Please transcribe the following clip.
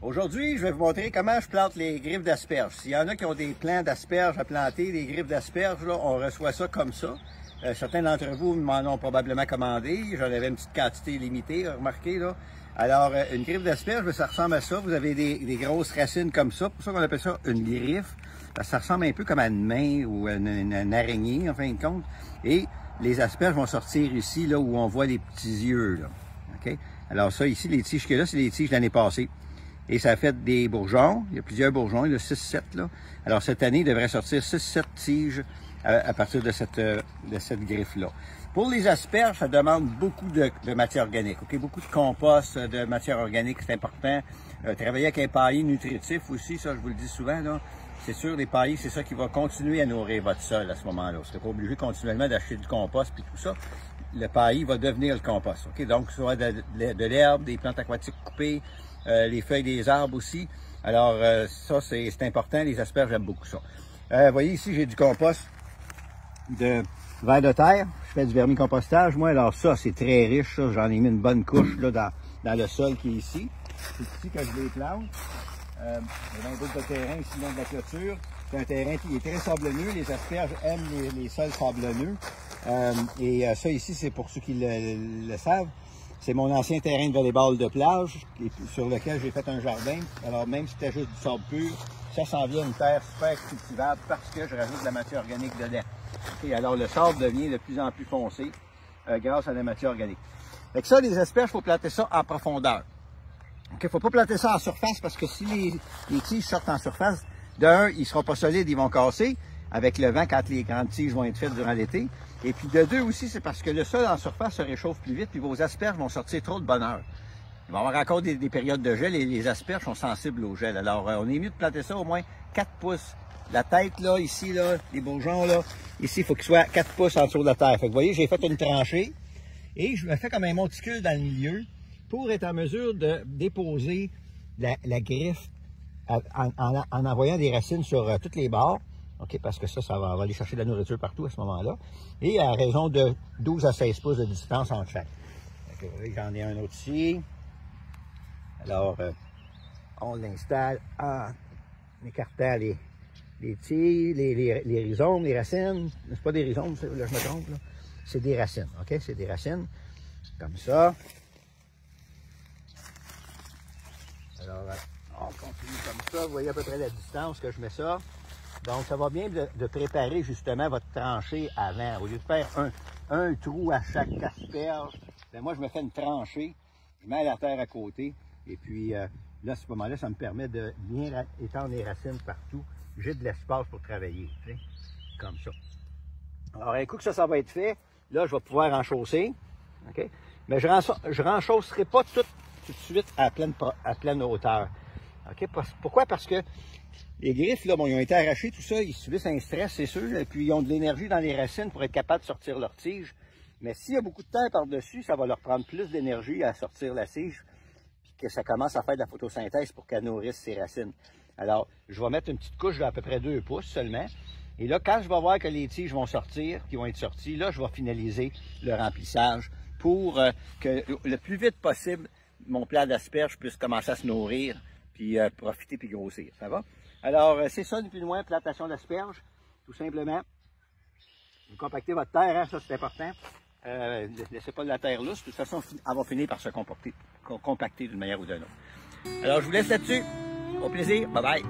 Aujourd'hui, je vais vous montrer comment je plante les griffes d'asperges. S'il y en a qui ont des plants d'asperges à planter, des griffes d'asperges, là, on reçoit ça comme ça. Certains d'entre vous m'en ont probablement commandé. J'en avais une petite quantité limitée, remarquez là. Alors, une griffe d'asperges, ça ressemble à ça. Vous avez des grosses racines comme ça. C'est pour ça qu'on appelle ça une griffe. Ça ressemble un peu comme à une main ou à une araignée, en fin de compte. Et les asperges vont sortir ici, là, où on voit les petits yeux, là. OK? Alors ça, ici, les tiges qu'il y a là, c'est les tiges de l'année passée. Et ça a fait des bourgeons. Il y a plusieurs bourgeons, il y en a 6-7 là. Alors cette année, il devrait sortir 6-7 tiges à partir de cette griffe-là. Pour les asperges, ça demande beaucoup de matière organique. Okay? Beaucoup de compost, de matière organique, c'est important. Travailler avec un paillis nutritif aussi, ça je vous le dis souvent, là. C'est sûr, les paillis, c'est ça qui va continuer à nourrir votre sol à ce moment-là. Vous ne serez pas obligé continuellement d'acheter du compost et tout ça. Le paillis va devenir le compost. Okay? Donc, soit de l'herbe, des plantes aquatiques coupées, les feuilles des arbres aussi. Alors, ça, c'est important. Les asperges, j'aime beaucoup ça. Vous voyez, ici, j'ai du compost de vers de terre. Je fais du vermicompostage, moi. Alors, ça, c'est très riche. J'en ai mis une bonne couche là, dans le sol qui est ici. C'est ici que je les plante. Il y a un bout de terrain ici, dans de la clôture. C'est un terrain qui est très sablonneux. Les asperges aiment les sols sablonneux. Ça, ici, c'est pour ceux qui le savent. C'est mon ancien terrain de volleyball de plage sur lequel j'ai fait un jardin. Alors, même si c'était juste du sable pur, ça s'en vient une terre super cultivable parce que je rajoute de la matière organique dedans. Okay, alors, le sable devient de plus en plus foncé grâce à la matière organique. Fait que ça, les asperges, il faut planter ça en profondeur. Il ne faut pas planter ça en surface parce que si les tiges sortent en surface, d'un, ils ne seront pas solides, ils vont casser avec le vent quand les grandes tiges vont être faites durant l'été. Et puis de deux aussi, c'est parce que le sol en surface se réchauffe plus vite puis vos asperges vont sortir trop de bonne heure. Il va y avoir encore des périodes de gel et les asperges sont sensibles au gel. Alors, on est mieux de planter ça au moins 4 pouces. La tête, là, ici, là, les bourgeons, là, ici, il faut qu'il soit 4 pouces en dessous de la terre. Fait que vous voyez, j'ai fait une tranchée et je me fais comme un monticule dans le milieu pour être en mesure de déposer la griffe en envoyant des racines sur toutes les bords. OK, parce que ça va aller chercher de la nourriture partout à ce moment-là. Et à raison de 12 à 16 pouces de distance entre chaque. J'en ai un autre ici. Alors, on l'installe en écartant les tiges, les rhizomes, les racines. C'est pas des rhizomes, là, je me trompe, là. C'est des racines, OK? C'est des racines, comme ça. Alors, on continue comme ça. Vous voyez à peu près la distance que je mets ça. Donc, ça va bien de préparer justement votre tranchée avant. Au lieu de faire un trou à chaque asperge, ben moi, je me fais une tranchée, je mets la terre à côté, et puis là, à ce moment-là, ça me permet de bien étendre les racines partout. J'ai de l'espace pour travailler, tu sais, comme ça. Alors, un coup que ça va être fait, là, je vais pouvoir enchausser, OK? Mais je ne renchausserai pas tout de suite à pleine hauteur. OK? Pourquoi? Parce que les griffes, là, bon, ils ont été arrachés, tout ça, ils subissent un stress, c'est sûr, et puis ils ont de l'énergie dans les racines pour être capables de sortir leur tige. Mais s'il y a beaucoup de terre par-dessus, ça va leur prendre plus d'énergie à sortir la tige, puis que ça commence à faire de la photosynthèse pour qu'elle nourrisse ses racines. Alors, je vais mettre une petite couche d'à peu près 2 pouces seulement. Et là, quand je vais voir que les tiges vont sortir, qui vont être sorties, là, je vais finaliser le remplissage pour que le plus vite possible, mon plant d'asperges puisse commencer à se nourrir, puis profiter, puis grossir. Ça va? Alors, c'est ça, ni plus ni moins, plantation d'asperges, tout simplement. Vous compactez votre terre, hein, ça c'est important. Laissez pas de la terre lousse, de toute façon, elle va finir par se compacter d'une manière ou d'une autre. Alors, je vous laisse là-dessus. Au plaisir, bye bye.